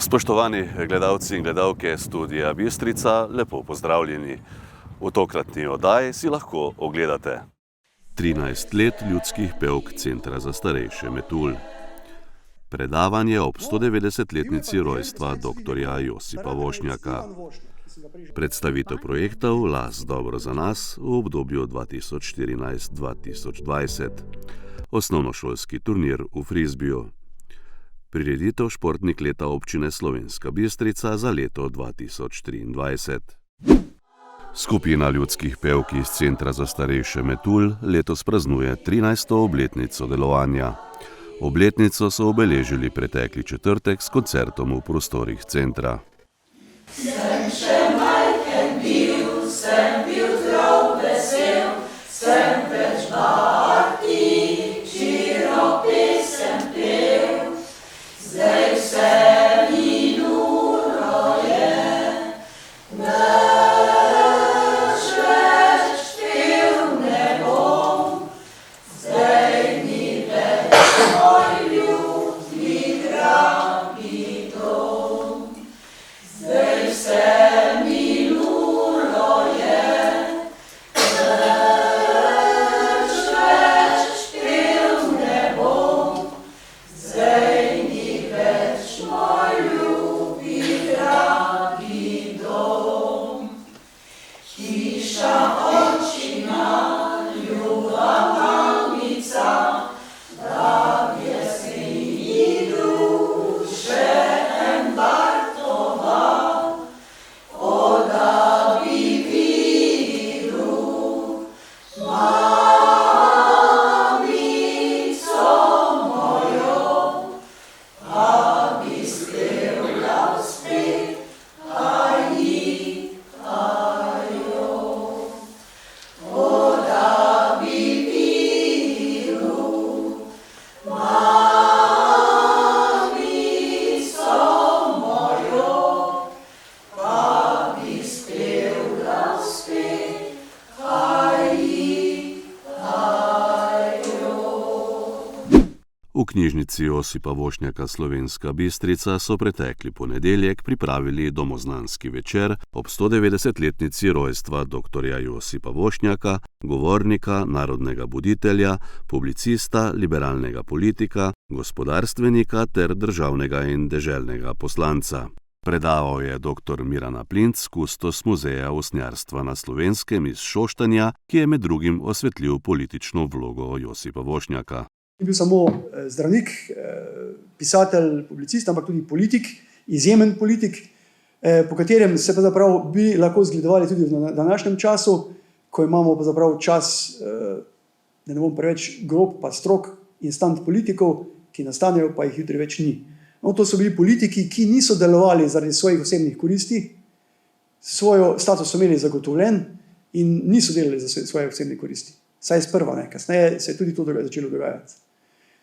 Spoštovani gledalci in gledalke Studia Bistrica, lepo pozdravljeni. V tokratni oddaji si lahko ogledate 13 let ljudskih pevk Centra za starejše Metulj. Predavanje ob 190-letnici rojstva dr. Josipa Vošnjaka. Predstavitev projektov Las dobro za nas v obdobju 2014-2020. Osnovnošolski turnir v frizbiju. Prireditev Športnik leta občine Slovenska Bistrica za leto 2023. Skupina ljudskih pevk iz Centra za starejše Metulj letos praznuje 13. obletnico delovanja. Obletnico so obeležili pretekli četrtek s koncertom v prostorih centra. Sem še majhen bil, sem bil zdrav, vesel, sem več barti, širok pesem pel. Zdaj vse minulo je, več pev ne bom. Zdaj ni več moj ljubni dragi dom. Zdaj vse minulo je, več pev ne bom. Zdaj ni več moj ljubi dragi dom. Hiša, očina, ljuba mamica, da v jeseni duše en Bartova, da bi videl mamico mojo, bi spela spet, aji, ajo. Da bi videl mamico mojo, bi spela spet, aji, ajo. V knjižnici Josipa Vošnjaka Slovenska Bistrica so pretekli ponedeljek pripravili domoznanski večer ob 190-letnici rojstva dr. Josipa Vošnjaka, govornika, narodnega buditelja, publicista, liberalnega politika, gospodarstvenika ter državnega in deželnega poslanca. Predaval je dr. Miran Aplinc, kustos Muzeja usnjarstva na Slovenskem iz Šoštanja, ki je med drugim osvetlil politično vlogo Josipa Vošnjaka. Ni bil samo zdravnik, pisatelj, publicist, ampak tudi politik, izjemen politik, po katerem se pravzaprav bi lahko zgledovali tudi v današnjem času, ko imamo pravzaprav čas, da ne bom preveč grob, pa strog, instant politikov, ki nastanejo, pa jih jutri več ni. No, to so bili politiki, ki niso delovali zaradi svojih osebnih koristi, svoj status so imeli zagotovljen in niso delali za svoje osebne koristi. Saj sprva ne, kasneje se je tudi to začelo dogajati.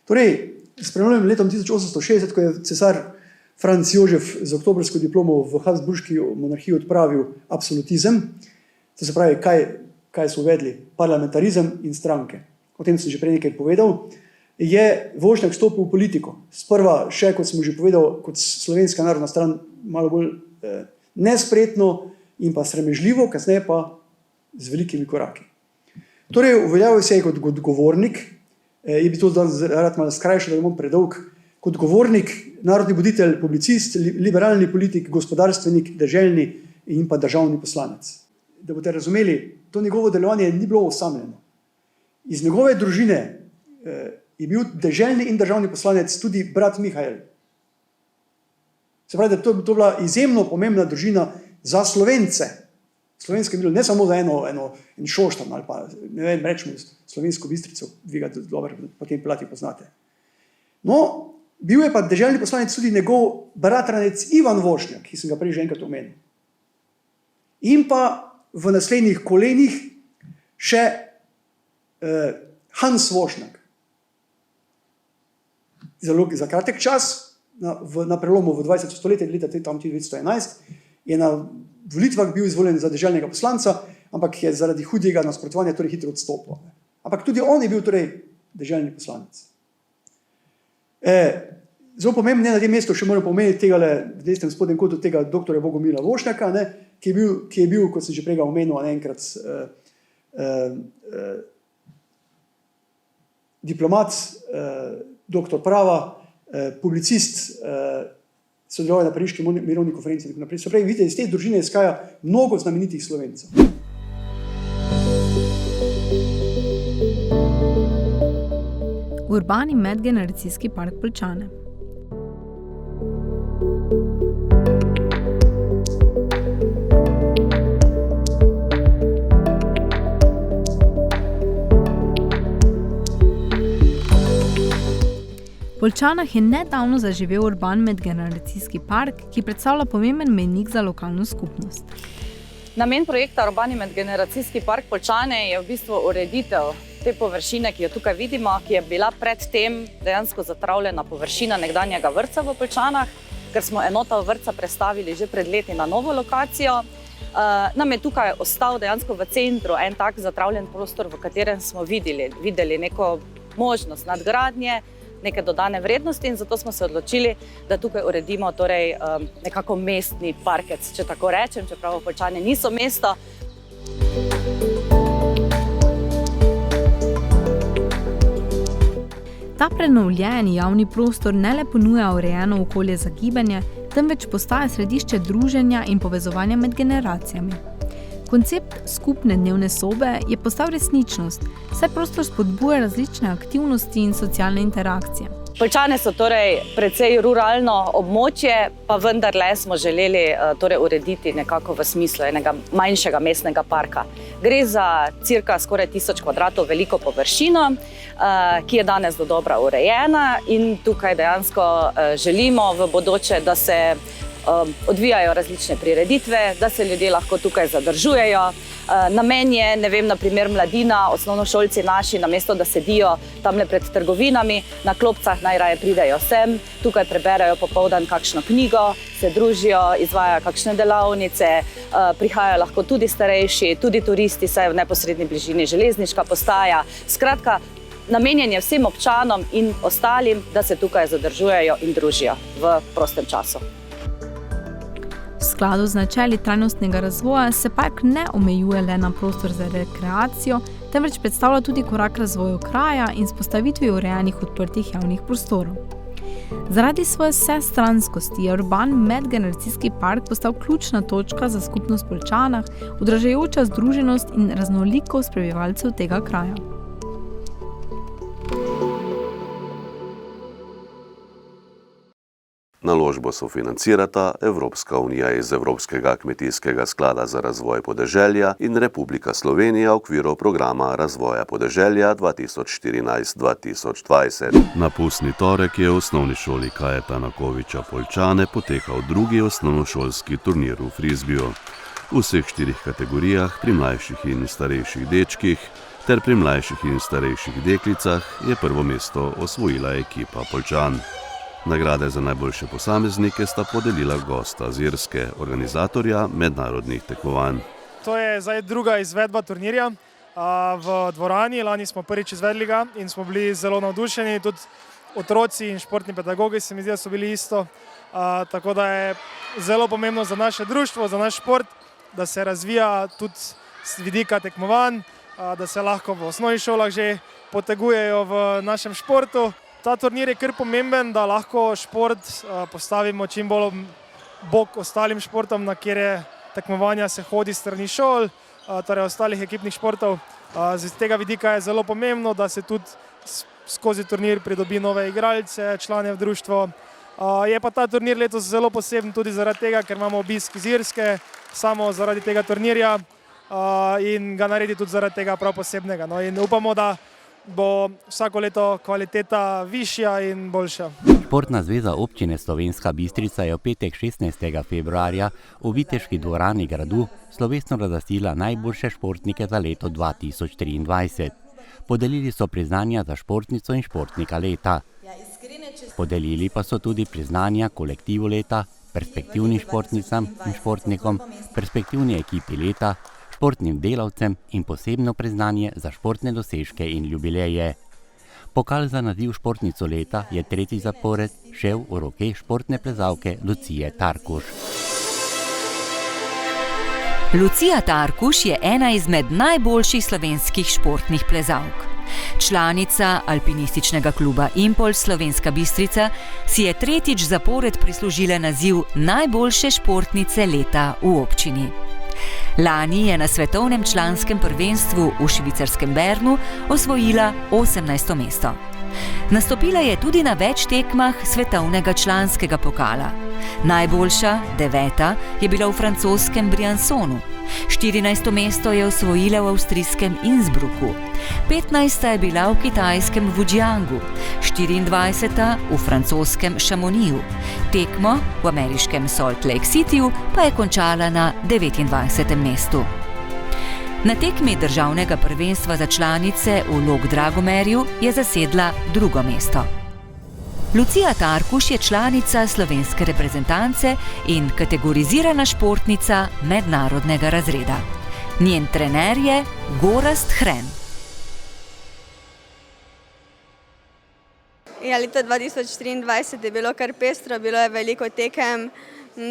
Torej, s prenovim letom 1860, ko je cesar Franc Jožef z oktobrsko diplomo v Habsburški monarhiji odpravil absolutizem, to se pravi, kaj so uvedli, parlamentarizem in stranke. O tem sem že prej nekaj povedal, je Vošnjak stopil v politiko. Sprva še, kot sem že povedal, kot slovenska narodna stran, malo bolj nespretno in pa sramežljivo, kasneje pa z velikimi koraki. Torej, uveljavil se je kot govornik, je bi to rad malo skrajšal, da ne bom predolg, kot govornik, narodni buditelj, publicist, liberalni politik, gospodarstvenik, deželni in pa državni poslanec. Da boste razumeli, to njegovo delovanje ni bilo osamljeno. Iz njegove družine je bil deželni in državni poslanec tudi brat Mihajl. Se pravi, da to je bila izjemno pomembna družina za Slovence. Slovensko je bilo ne samo za en Šoštan ali pa, ne vem, rečemo Slovensko Bistrico, vi ga dobro po tem plati poznate. No, bil je pa deželni poslanec tudi njegov bratranec Ivan Vošnjak, ki sem ga prej že enkrat omenil. In pa v naslednjih kolenih še Hans Vošnjak. Za kratek čas, na prelomu v 20. stoletje, leta 1911, je na volitvah bil izvoljen za deželnega poslanca, ampak je zaradi hudega nasprotovanja torej hitro odstopil. Ampak tudi on je bil torej deželni poslanec. Zelo pomembno je na tem mestu še moram pomeniti tega v desnem spodnjem kotu tega doktorja Bogomila Vošnjaka, ne, ki je bil, kot sem že prej omenil, enkrat diplomat, doktor prava, publicist, sodeloval na Pariški mirovni konferenci in tako naprej. Se pravi, vidite, iz te družine izhaja mnogo znamenitih Slovencev. Urbani medgeneracijski park Poljčane. V Poljčanah je nedavno zaživel urban medgeneracijski park, ki predstavlja pomemben mejnik za lokalno skupnost. Namen projekta Urbani medgeneracijski park Poljčane je v bistvu ureditev te površine, ki jo tukaj vidimo, ki je bila predtem dejansko zatravljena površina nekdanjega vrtca v Poljčanah, ker smo enoto vrtca prestavili že pred leti na novo lokacijo. Nam je tukaj ostal dejansko v centru en tak zatravljen prostor, v katerem smo videli neko možnost nadgradnje, neke dodane vrednosti in zato smo se odločili, da tukaj uredimo torej nekako mestni parkec, če tako rečem, čeprav Poljčane niso mesto. Ta prenovljeni javni prostor ne le ponuja urejeno okolje za gibanje, temveč postaja središče druženja in povezovanja med generacijami. Koncept skupne dnevne sobe je postal resničnost, saj prostor spodbuja različne aktivnosti in socialne interakcije. Poljčane so torej precej ruralno območje, pa vendarle smo želeli torej urediti nekako v smislu enega manjšega mestnega parka. Gre za cirka skoraj 1000 kvadratov veliko površino, ki je danes dodobra urejena in tukaj dejansko želimo v bodoče, da se odvijajo različne prireditve, da se ljudje lahko tukaj zadržujejo. Namen je, ne vem, na primer mladina, osnovnošolci naši, namesto da sedijo tamle pred trgovinami, na klopcah najraje pridejo sem, tukaj preberejo popoldan kakšno knjigo, se družijo, izvajajo kakšne delavnice, prihajajo lahko tudi starejši, tudi turisti, saj je v neposredni bližini železniška postaja. Skratka, namenjen je vsem občanom in ostalim, da se tukaj zadržujejo in družijo v prostem času. V skladu z načeli trajnostnega razvoja se park ne omejuje le na prostor za rekreacijo, temveč predstavlja tudi korak razvoju kraja in vzpostavitvi urejenih odprtih javnih prostorov. Zaradi svoje vsestranskosti je urban medgeneracijski park postal ključna točka za skupnost Poljčanah, odražajoča združenost in raznolikost prebivalcev tega kraja. Naložbo sofinancirata Evropska unija iz Evropskega kmetijskega sklada za razvoj podeželja in Republika Slovenija v okviru programa razvoja podeželja 2014-2020. Na pustni torek je v osnovni šoli Kajetana Koviča Poljčane potekal drugi osnovnošolski turnir v frizbiju. V vseh 4 kategorijah, pri mlajših in starejših dečkih ter pri mlajših in starejših deklicah, je prvo mesto osvojila ekipa Poljčan. Nagrade za najboljše posameznike sta podelila gosta z Irske, organizatorja mednarodnih tekmovanj. To je zdaj druga izvedba turnirja v dvorani. Lani smo prvič izvedli ga in smo bili zelo navdušeni. Tudi otroci in športni pedagogi se mi zdi, da so bili isto. Tako da je zelo pomembno za naše društvo, za naš šport, da se razvija tudi z vidika tekmovanj, da se lahko v osnovnih šolah že potegujejo v našem športu. Ta turnir je kar pomemben, da lahko šport postavimo čim bolj bok ostalim športom, na kjer tekmovanja se hodi s strani šol, torej ostalih ekipnih športov. Z tega vidika je zelo pomembno, da se tudi skozi turnir pridobi nove igralce, člane v društvo. Je pa ta turnir letos zelo poseben tudi zaradi tega, ker imamo obisk iz Irske, samo zaradi tega turnirja in ga naredi tudi zaradi tega prav posebnega. No, in upamo, da bo vsako leto kvaliteta višja in boljša. Športna zveza občine Slovenska Bistrica je v petek 16. februarja v Viteški dvorani gradu slovesno razglasila najboljše športnike za leto 2023. Podelili so priznanja za športnico in športnika leta. Podelili pa so tudi priznanja kolektivu leta, perspektivnim športnicam in športnikom, perspektivni ekipi leta, športnim delavcem in posebno priznanje za športne dosežke in jubileje. Pokal za naziv športnico leta je tretji zapored šel v roke športne plezalke Lucije Tarkuš. Lucija Tarkuš je ena izmed najboljših slovenskih športnih plezalk. Članica alpinističnega kluba Impol Slovenska Bistrica si je tretjič zapored prislužila naziv najboljše športnice leta v občini. Lani je na svetovnem članskem prvenstvu v švicarskem Bernu osvojila 18. mesto. Nastopila je tudi na več tekmah svetovnega članskega pokala. Najboljša, 9., je bila v francoskem Briançonu. 14. mesto je osvojila v avstrijskem Innsbrucku. 15. je bila v kitajskem Wujiangu. 24. v francoskem Chamonixu. Tekmo v ameriškem Salt Lake Cityju pa je končala na 29. mestu. Na tekmi državnega prvenstva za članice v Log-Dragomerju je zasedla 2. mesto. Lucija Tarkuš je članica slovenske reprezentance in kategorizirana športnica mednarodnega razreda. Njen trener je Gorazd Hren. Ja, leto 2023 je bilo kar pestro, bilo je veliko tekem,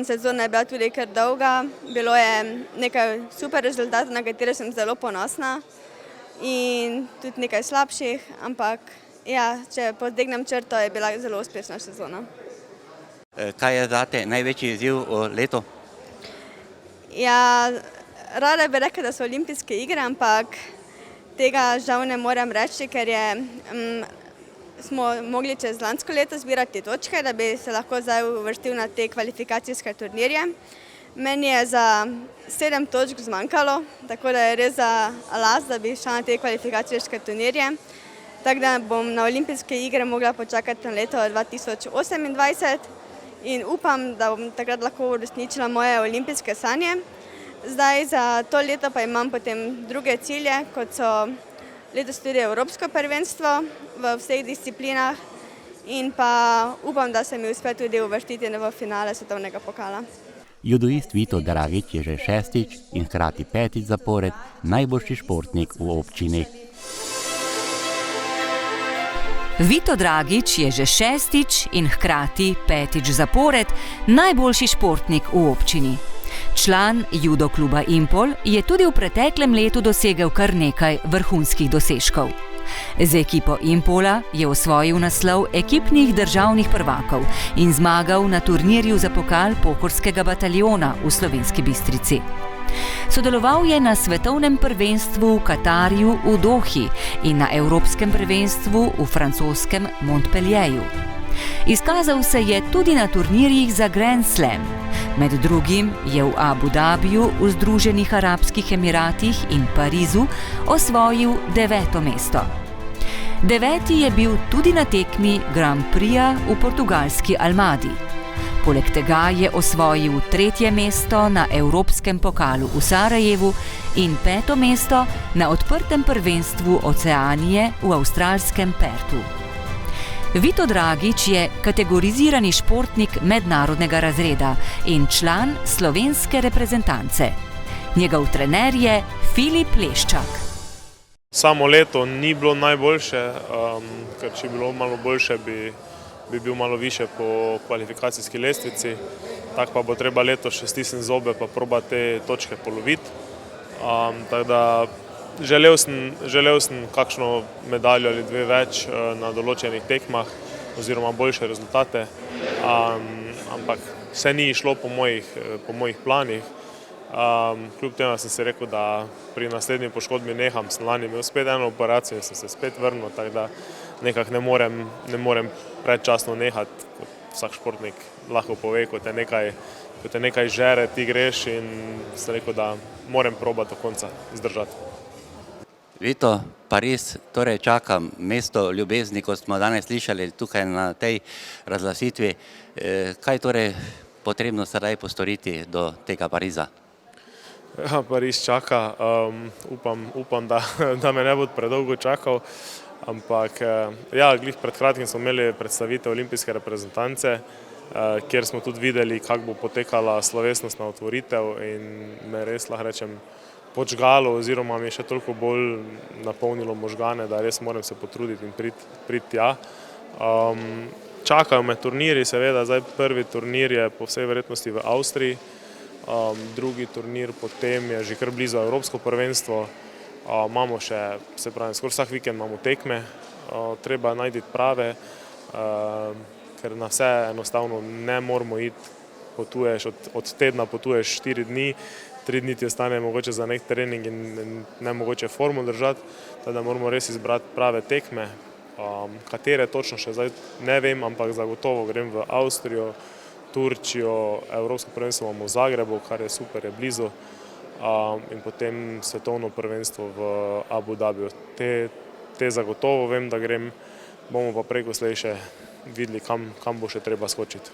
sezona je bila tudi kar dolga, bilo je nekaj super rezultatov, na katere sem zelo ponosna in tudi nekaj slabših, ampak ja, če potegnem črto, je bila zelo uspešna sezona. Kaj je zate največji izziv v letu? Ja, rada bi rekla, da so olimpijske igre, ampak tega žal ne morem reči, ker smo mogli čez lansko leto zbirati točke, da bi se lahko zdaj uvrstil na te kvalifikacijske turnirje. Meni je za 7 točk zmanjkalo, tako da je res za las, da bi šla na te kvalifikacijske turnirje. Tako da bom na olimpijske igre mogla počakati na leto 2028 in upam, da bom takrat lahko uresničila moje olimpijske sanje. Zdaj za to leto pa imam potem druge cilje, kot so letos tudi evropsko prvenstvo v vseh disciplinah in pa upam, da se mi uspe tudi uvrstiti v finale svetovnega pokala. Judoist Vito Dragič je že 6. in hkrati 5. zapored najboljši športnik v občini. Vito Dragič je že 6. in hkrati 5. zapored najboljši športnik v občini. Član judo kluba Impol je tudi v preteklem letu dosegel kar nekaj vrhunskih dosežkov. Z ekipo Impola je osvojil naslov ekipnih državnih prvakov in zmagal na turnirju za pokal pohorskega bataljona v Slovenski Bistrici. Sodeloval je na svetovnem prvenstvu v Katarju v Dohi in na evropskem prvenstvu v francoskem Montpellierju. Izkazal se je tudi na turnirjih za Grand Slam. Med drugim je v Abu Dhabiju, v Združenih arabskih emiratih in Parizu osvojil 9. mesto. 9. je bil tudi na tekmi Grand Prixa v portugalski Almadi. Poleg tega je osvojil 3. mesto na evropskem pokalu v Sarajevu in 5. mesto na odprtem prvenstvu Oceanije v avstralskem Perthu. Vito Dragič je kategorizirani športnik mednarodnega razreda in član slovenske reprezentance. Njegov trener je Filip Leščak. Samo leto ni bilo najboljše, ker če bi bilo malo boljše, bi bil malo više po kvalifikacijski lestvici. Tako pa bo treba leto še stisniti zobe pa probati te točke poloviti. Tako da želel sem kakšno medaljo ali dve več na določenih tekmah oziroma boljše rezultate, ampak vse ni išlo po mojih planih. Kljub temu sem si rekel, da pri naslednji poškodbi neham. Sem lani imel spet eno operacijo in sem se spet vrnil, tako da nekako ne morem predčasno nehati, kot vsak športnik lahko pove, ko te nekaj žere, ti greš in sem rekel, da moram probati do konca izdržati. Vito, Pariz torej čaka mesto ljubezni, kot smo danes slišali tukaj na tej razglasitvi. Kaj torej potrebno sedaj postoriti do tega Pariza? Ja, Pariz čaka. Upam, da me ne bo predolgo čakal. Ampak ja, glih pred kratkim smo imeli predstavitev olimpijske reprezentance, kjer smo tudi videli, kako bo potekala slovesnostna otvoritev in me res lahko rečem počgalo oziroma mi je še toliko bolj napolnilo možgane, da res moram se potruditi in priti tja. Čakajo me turniri, seveda, zdaj prvi turnir je po vsej verjetnosti v Avstriji, drugi turnir potem je že kar blizu Evropsko prvenstvo, imamo še, se pravi, skoraj vsak vikend imamo tekme, treba najti prave, ker na vse enostavno ne moramo iti, potuješ, od tedna potuješ 4 dni, 3 dni ti ostane mogoče za nek trening in ne mogoče formo držati, da moramo res izbrati prave tekme. Katere točno še zdaj ne vem, ampak zagotovo grem v Avstrijo, Turčijo, Evropsko prvenstvo imamo v Zagrebu, kar je super, je blizu, in potem svetovno prvenstvo v Abu Dhabiju. Te zagotovo vem, da grem, bomo pa preko slej še videli, kam bo še treba skočiti.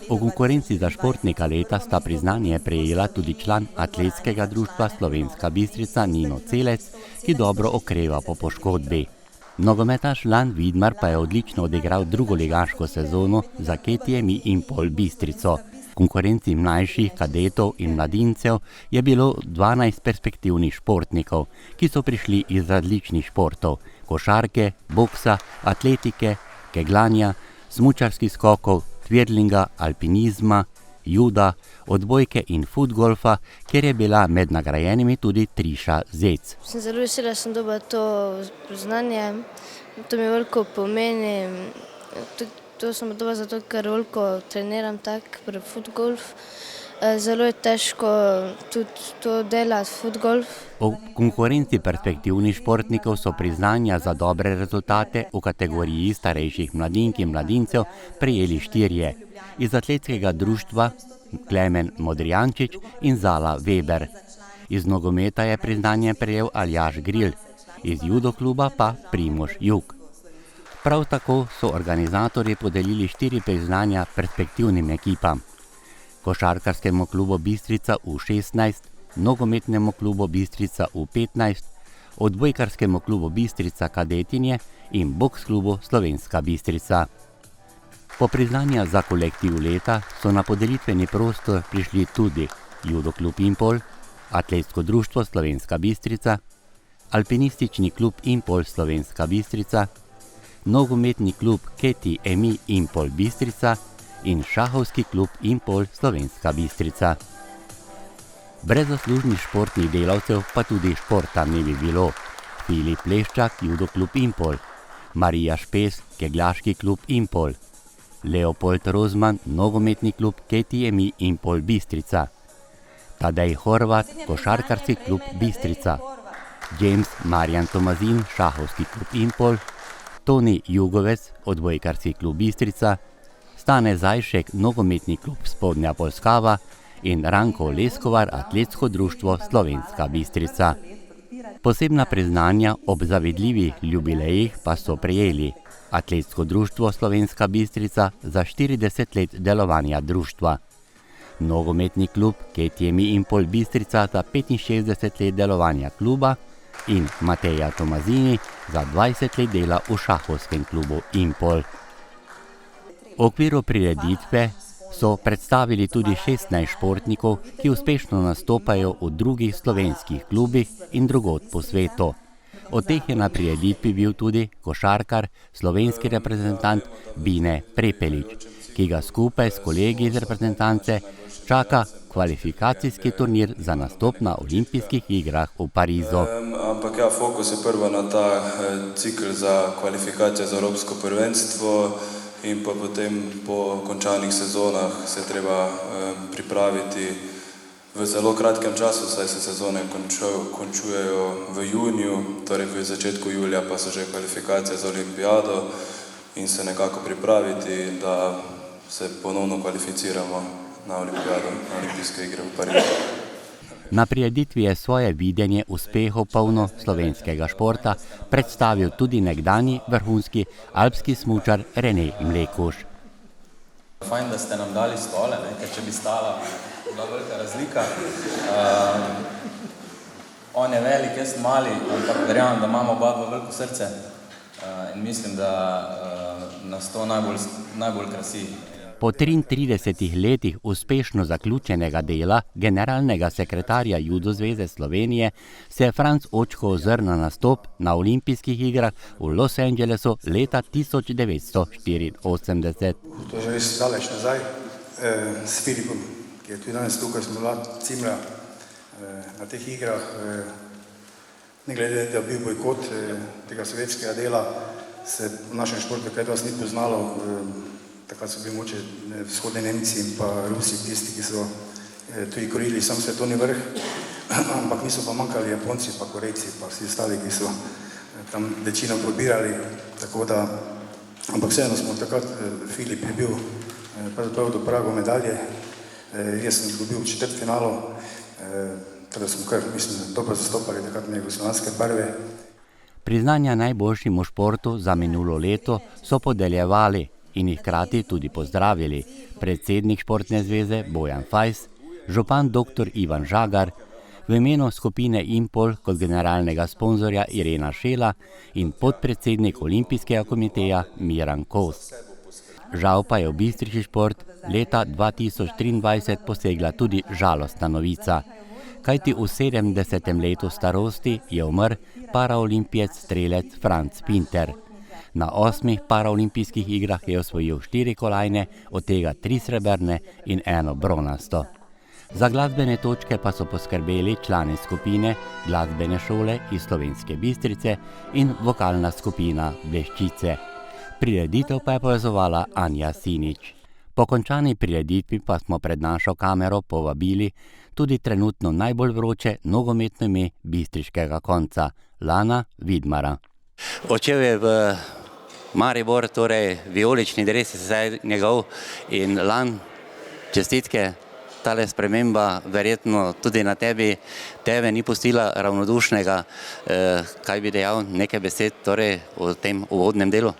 V konkurenci za športnika leta sta priznanje prejela tudi član atletskega društva Slovenska Bistrica Nino Celec, ki dobro okreva po poškodbi. Nogometaš Lan Vidmar pa je odlično odigral drugoligaško sezono za KTM Impol Bistrico. V konkurenci mlajših kadetov in mladincev je bilo 12 perspektivnih športnikov, ki so prišli iz različnih športov: košarke, boksa, atletike, kegljanja, smučarskih skokov, twirlinga, alpinizma, juda, odbojke in futgolfa, kjer je bila med nagrajenimi tudi Triša Zec. Sem zelo vesela, da sem dobila to znanje, to mi veliko pomeni. To sem dobila zato, ker veliko treniram pri futgolf. Zelo je težko tudi to delati, futgolf. V konkurenci perspektivnih športnikov so priznanja za dobre rezultate v kategoriji starejših mladink in mladincev prejeli 4. Iz atletskega društva Klemen Modrijančič in Zala Weber. Iz nogometa je priznanje prejel Aljaž Gril, iz judo kluba pa Primož Jug. Prav tako so organizatorji podelili 4 priznanja perspektivnim ekipam: košarkarskemu klubu Bistrica U16, nogometnemu klubu Bistrica U15, odbojkarskemu klubu Bistrica Kadetinje in boks klubu Slovenska Bistrica. Po priznanja za kolektiv leta so na podelitveni prostor prišli tudi judo klub Impol, atletsko društvo Slovenska Bistrica, alpinistični klub Impol Slovenska Bistrica, nogometni klub KTM Impol Bistrica in šahovski klub Impol Slovenska Bistrica. Brez zaslužnih športnih delavcev pa tudi športa ne bi bilo. Filip Leščak, judo klub Impol, Marija Špes, kegljaški klub Impol, Leopold Rozman, nogometni klub KTM Impol Bistrica, Tadej Horvat, košarkarski klub Bistrica, James Marjan Tomazin, šahovski klub Impol, Toni Jugovec, odbojkarski klub Bistrica, Stane Zajšek, nogometni klub Spodnja Polskava in Ranko Leskovar, atletsko društvo Slovenska Bistrica. Posebna priznanja ob zavidljivih jubilejih pa so prejeli atletsko društvo Slovenska Bistrica za 40 let delovanja društva, nogometni klub KTM Impol Bistrica za 65 let delovanja kluba in Mateja Tomazini za 20 let dela v šahovskem klubu Impol. V okviru prireditve so predstavili tudi 16 športnikov, ki uspešno nastopajo v drugih slovenskih klubih in drugod po svetu. Od teh je na prireditvi bil tudi košarkar, slovenski reprezentant Bine Prepelič, ki ga skupaj s kolegi iz reprezentance čaka kvalifikacijski turnir za nastop na olimpijskih igrah v Parizu. Ampak ja, fokus je prvo na ta cikl za kvalifikacije za Evropsko prvenstvo in pa potem po končanih sezonah se treba pripraviti v zelo kratkem času, saj se sezone končujejo v juniju, torej v začetku julija pa so že kvalifikacije za olimpijado in se nekako pripraviti, da se ponovno kvalificiramo na olimpijado, na olimpijske igre v Parizu. Na prireditvi je svoje videnje uspehov polno slovenskega športa predstavil tudi nekdanji vrhunski alpski smučar Rene Mlekuž. Fajn, da ste nam dali stole, ker če bi stala, bila velika razlika. On je velik, jaz mali, ampak verjamem, da imamo oba veliko srce in mislim, da nas to najbolj krasi. Po 33 letih uspešno zaključenega dela generalnega sekretarja Judo zveze Slovenije se je Franc Očko ozrl na nastop na olimpijskih igrah v Los Angelesu leta 1984. To je že res daleč nazaj s Filipom, ki je tudi danes tukaj, smo bila cimra na teh igrah. Ne glede, da je bil bojkot tega sovjetskega dela, se v našem športu kaj dosti ni poznalo. Takrat so bili moče vzhodni Nemci in pa Rusi tisti, ki so tudi korili sam svetovni vrh, ampak niso pa manjkali Japonci, pa Korejci, pa vsi ostali, ki so tam večino probirali, tako da, ampak vseeno smo takrat, Filip je bil pravzaprav do pragu medalje, jaz sem dobil v četrtfinalu, teda smo kar, mislim, dobro zastopali takratne jugoslovanske barve. Priznanja najboljšim v športu za minulo leto so podeljevali in jih hkrati tudi pozdravili predsednik Športne zveze Bojan Fajs, župan dr. Ivan Žagar, v imenu skupine Impol kot generalnega sponzorja Irena Šela in podpredsednik Olimpijskega komiteja Miran Kos. Žal pa je v bistriški šport leta 2023 posegla tudi žalostna novica, kajti v 70. letu starosti je umrl paraolimpijec strelec Franc Pinter. Na 8 paraolimpijskih igrah je osvojil 4 kolajne, od tega 3 srebrne in 1 bronasto. Za glasbene točke pa so poskrbeli člani skupine Glasbene šole iz Slovenske Bistrice in vokalna skupina Bleščice. Prireditev pa je povezovala Anja Sinič. Po končani prireditvi pa smo pred našo kamero povabili tudi trenutno najbolj vroče nogometno ime bistriškega konca, Lana Vidmara. Odšel je v Maribor, torej vijolični dres je zdaj njegov in Lan, čestitke, tale sprememba verjetno tudi na tebe ni pustila ravnodušnega. Kaj bi dejal, nekaj besed torej o tem uvodnem delu?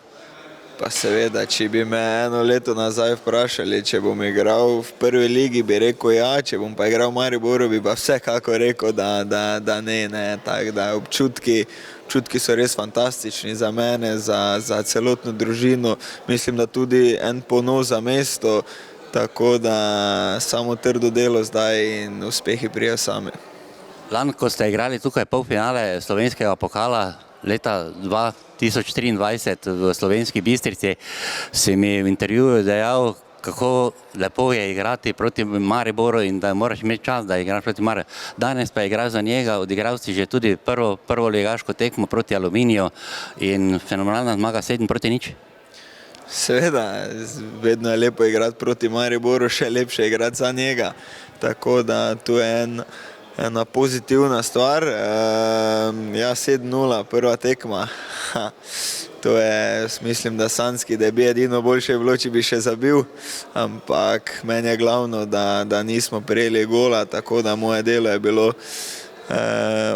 Pa seveda, če bi me eno leto nazaj vprašali, če bom igral v prvi ligi, bi rekel ja, če bom pa igral v Mariboru, bi pa vsekako rekel, da ne, tako da občutki so res fantastični za mene, za celotno družino, mislim, da tudi en ponos za mesto, tako da samo trdo delo zdaj in uspehi prijajo sami. Lan, ko ste igrali tukaj polfinale slovenskega pokala leta 2023 v Slovenski Bistrici, si mi v intervjuju dejal, kako lepo je igrati proti Mariboru in da moraš imeti čas, da igraš proti Mariboru. Danes pa igraš za njega, odigral si že tudi prvo ligaško tekmo proti Aluminiju in fenomenalna zmaga 7-0. Seveda, vedno je lepo igrati proti Mariboru, še lepše igrati za njega, tako da tu je ena pozitivna stvar. Ja, 7-0, prva tekma. To je, mislim, da sanjski, da bi edino boljše bilo, če bi še zabil, ampak meni je glavno, da nismo prejeli gola, tako da moje delo je bilo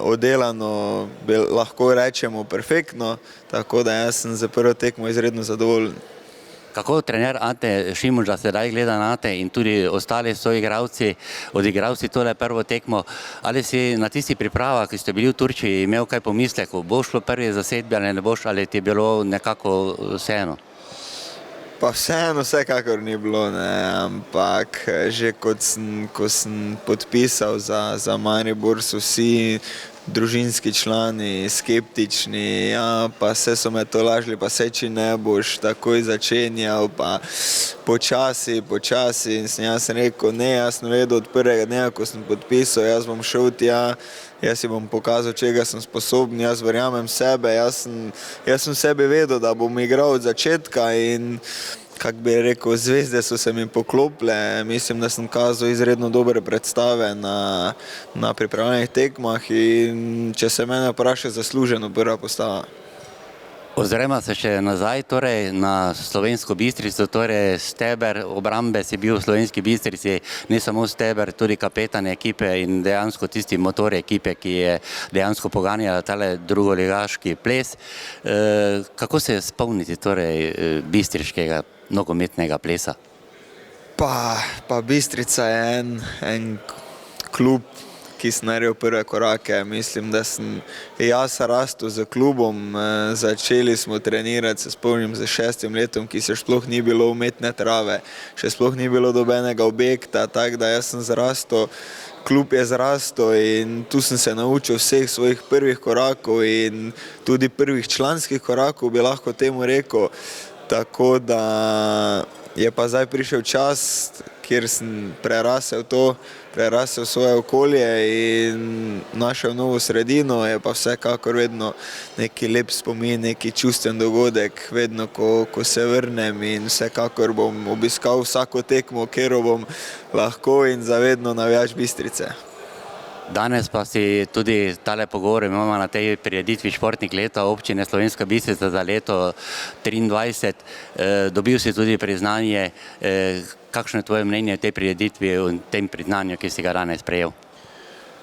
oddelano, lahko rečemo perfektno, tako da jaz sem za prvo tekmo izredno zadovoljen. Kako trener Ante Šimundža sedaj gleda na te in tudi ostali soigravci, odigravci tole prvo tekmo, ali si na tisti pripravah, ki ste bili v Turčiji, imel kaj pomislekov, boš šlo prvi zasedbi ali ne boš, ali ti je bilo nekako vseeno? Pa vseeno vsekakor ni bilo, ampak že ko sem podpisal za Maribor, so vsi družinski člani skeptični, ja, pa vse so me tolažili, pa vse, če ne boš takoj začenjal, pa počasi, in jaz sem rekel, ne, jaz sem vedel od prvega dneva, ko sem podpisal, jaz bom šel tja, jaz si bom pokazal, čega sem sposoben, jaz verjamem sebe, jaz sem sebe vedel, da bom igral od začetka in kako bi rekel, zvezde so se mi poklopile, mislim, da sem kazal izredno dobre predstave na pripravljenih tekmah in če se mene vpraša, zasluženo prva postava. Ozrema se še nazaj, torej na Slovensko Bistrico, torej steber obrambe si bil v Slovenski Bistrici, ne samo steber, tudi kapetan ekipe in dejansko tisti motor ekipe, ki je dejansko poganjala tale drugoligaški ples. Kako se spomniti torej bistriškega nogometnega plesa? Pa Bistrica je en klub, ki sem naredil prve korake. Mislim, da sem jaz rastel z klubom, začeli smo trenirati, se spomnim, z 6. letom, ki se sploh ni bilo umetne trave, še sploh ni bilo dobenega objekta, tako da jaz sem zrastel, klub je zrastel in tu sem se naučil vseh svojih prvih korakov in tudi prvih članskih korakov, bi lahko temu rekel, tako da je pa zdaj prišel čas, kjer sem prerasel svoje okolje in našel novo sredino, je pa vsekakor vedno neki lep spomin, neki čustven dogodek, vedno, ko se vrnem in vsekakor bom obiskal vsako tekmo, kjer bom lahko in zavedno navijač Bistrice. Danes pa si tudi tale pogovor imamo na tej prireditvi Športnik leta občine Slovenska Bistrica za leto 2023. Dobil si tudi priznanje. Kakšno je tvoje mnenje o tej prireditvi in tem priznanju, ki si ga danes prejel?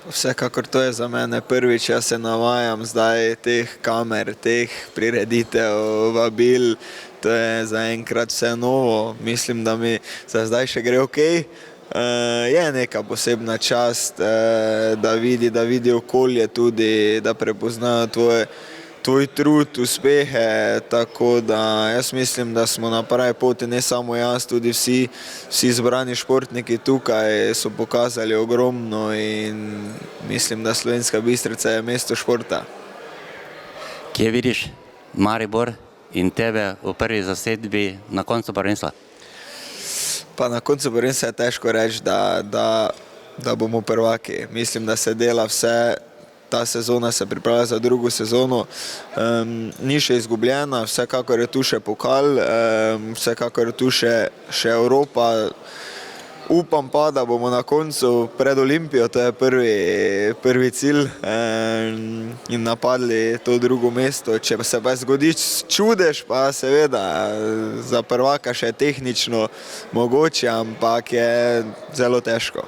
Vsekakor to je za mene prvič, jaz se navajam zdaj teh kamer, teh prireditev, vabil, to je zaenkrat vse novo, mislim, da mi za zdaj še gre okej. Je neka posebna čast, da vidi okolje tudi, da prepoznajo tvoj trud, uspehe, tako da jaz mislim, da smo na pravi poti, ne samo jaz, tudi vsi zbrani športniki tukaj so pokazali ogromno in mislim, da Slovenska Bistrica je mesto športa. Kje vidiš Maribor in tebe v prvi zasedbi na koncu prvenstva? Pa na koncu prvenstva je težko reči, da bomo prvaki. Mislim, da se dela vse, ta sezona se pripravlja za drugo sezono. Ni še izgubljena, vsekakor je tu še pokal, vsekakor je tu še Evropa. Upam pa, da bomo na koncu pred Olimpijo, to je prvi cilj, in napadli to drugo mesto. Če se pa zgodi čudež, pa seveda za prvaka še tehnično mogoče, ampak je zelo težko.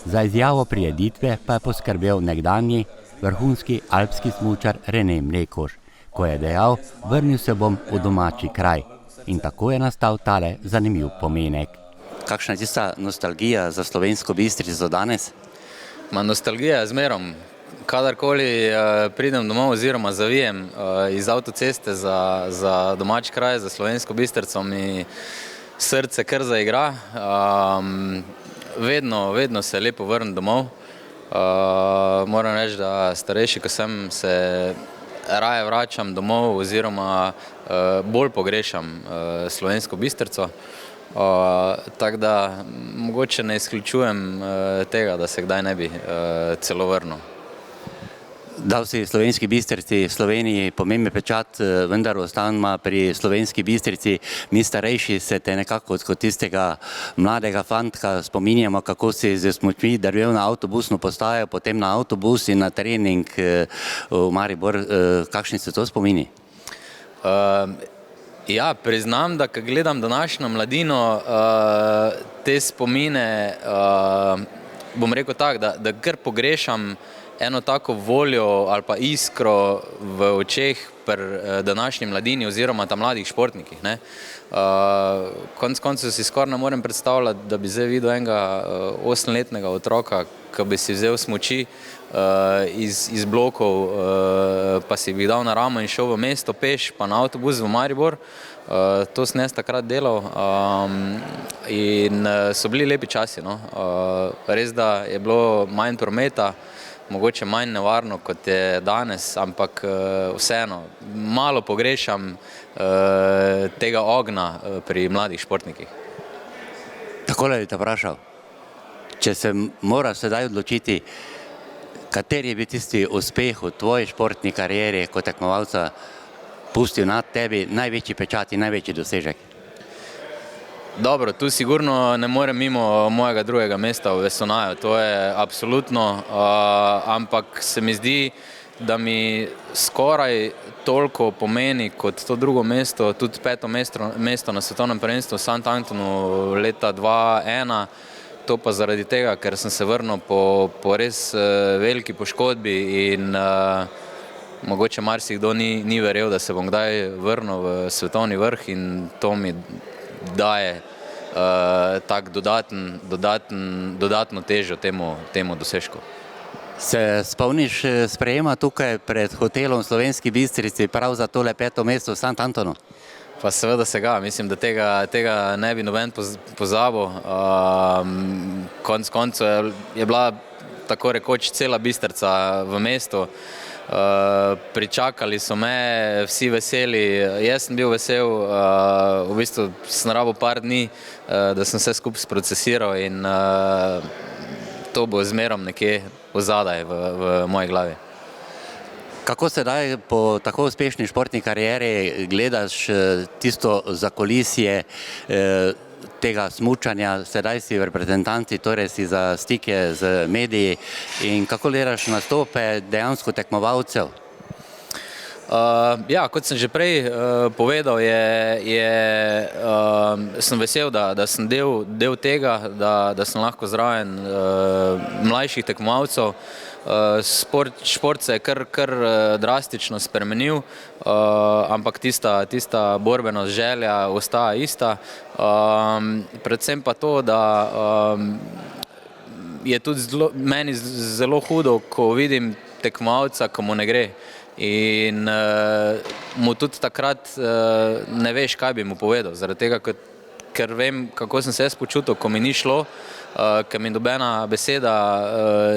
Za izjavo prireditve pa je poskrbel nekdanji vrhunski alpski smučar Rene Mlekoš, ko je dejal, vrnil se bom v domači kraj. In tako je nastal tale zanimiv pomenek. Kakšna je tista nostalgija za Slovensko Bistrico danes? Nostalgija je zmerom. Kadarkoli pridem domov oziroma zavijem iz avtoceste za domač kraj, za Slovensko Bistrico, mi srce kar zaigra. Vedno se lepo vrnem domov. Moram reči, da starejši, ko sem, se raje vračam domov oziroma bolj pogrešam Slovensko Bistrico. Tako da mogoče ne izključujem tega, da se kdaj ne bi celo vrnil. Dal si Slovenski Bistrici, Sloveniji pomemben pečat, vendar ostanma pri Slovenski Bistrici. Mi starejši se te nekako kot tistega mladega fantka spominjamo, kako si z smučmi drvel na avtobusno postajo, potem na avtobus in na trening v Maribor. Kakšni so to spomini? Ja, priznam, da ko gledam današnjo mladino, te spomine, bom rekel tako, da kar pogrešam eno tako voljo ali pa iskro v očeh pri današnji mladini oziroma ta mladih športnikih. Konec koncev si skoraj ne morem predstavljati, da bi zdaj videl enega 8-letnega otroka, ki bi si vzel smuči iz blokov, pa si bi dal na ramo in šel v mesto peš, pa na avtobus v Maribor. To sem jaz takrat delal in so bili lepi časi. Res, da je bilo manj prometa, mogoče manj nevarno, kot je danes, ampak vseeno, malo pogrešam tega ognja pri mladih športnikih. Takole bi te vprašal, če se moraš sedaj odločiti, kateri je bil tisti uspeh v tvoji športni karieri kot tekmovalca pustil nad tebi največji pečat in največji dosežek? Dobro, tu sigurno ne morem mimo mojega drugega mesta v Vesonaju, to je absolutno, ampak se mi zdi, da mi skoraj toliko pomeni kot to drugo mesto, tudi 5. mesto na svetovnem prvenstvu v St. Antonu leta 2001, to pa zaradi tega, ker sem se vrnil po res veliki poškodbi in mogoče marsikdo ni verjel, da se bom kdaj vrnil v svetovni vrh in to mi daje tak dodatno težo temu dosežku. Se spomniš sprejema tukaj pred hotelom v Slovenski Bistrici prav za tole 5. mesto v St. Antonu? Pa seveda se ga, mislim, da tega ne bi noben pozabil. Konec koncev je bila tako rekoč cela Bistrica v mestu. Pričakali so me, vsi veseli, jaz sem bil vesel, v bistvu sem rabil par dni, da sem vse skupaj sprocesiral in to bo zmerom nekje ozadaj v moji glavi. Kako sedaj po tako uspešni športni karieri gledaš tisto zakulisje tega smučanja, sedaj si v reprezentanci, torej si za stike z mediji in kako gledaš nastope dejansko tekmovalcev? Ja, kot sem že prej povedal, sem vesel, da sem del tega, da sem lahko zraven mlajših tekmovalcev. Šport se je kar drastično spremenil, ampak tista borbenost, želja ostaja ista. Predvsem pa to, da je tudi meni zelo hudo, ko vidim tekmovalca, ko mu ne gre. In mu tudi takrat ne veš, kaj bi mu povedal, zaradi tega, ker vem, kako sem se jaz počutil, ko mi ni šlo, ker mi nobena beseda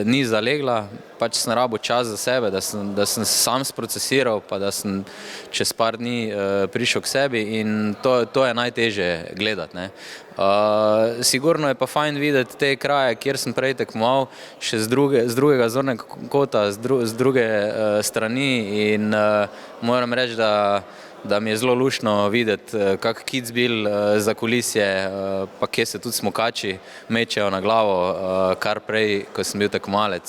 ni zalegla, pač sem rabil čas za sebe, da sem sam sprocesiral, pa da sem čez par dni prišel k sebi in to je najtežje gledati. Sigurno je pa fajn videti te kraje, kjer sem prej tekmoval, še z drugega zornega kota, z druge strani in moram reči, da mi je zelo luštno videti, kak Kitzbühel za kulisje, pa kje se tudi smukači mečejo na glavo, kar prej, ko sem bil tekmovalec,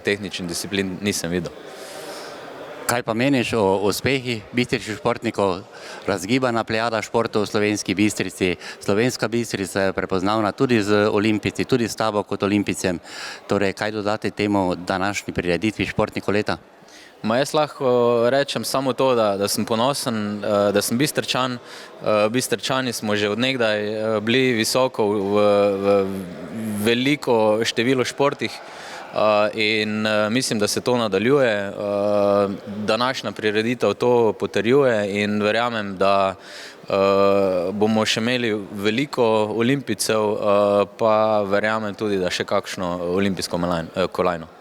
tehnični disciplin nisem videl. Kaj pa meniš o uspehih bistričnih športnikov, razgibana plejada športov v Slovenski Bistrici? Slovenska Bistrica je prepoznavna tudi z olimpijci, tudi s tabo kot olimpijcem. Torej, kaj dodati temu današnji prireditvi športnikov leta? Jaz lahko rečem samo to, da sem ponosen, da sem Bistričan. Bistričani smo že od nekdaj bili visoko v veliko število športih in mislim, da se to nadaljuje. Današnja prireditev to potrjuje in verjamem, da bomo še imeli veliko olimpijcev, pa verjamem tudi, da še kakšno olimpijsko kolajno.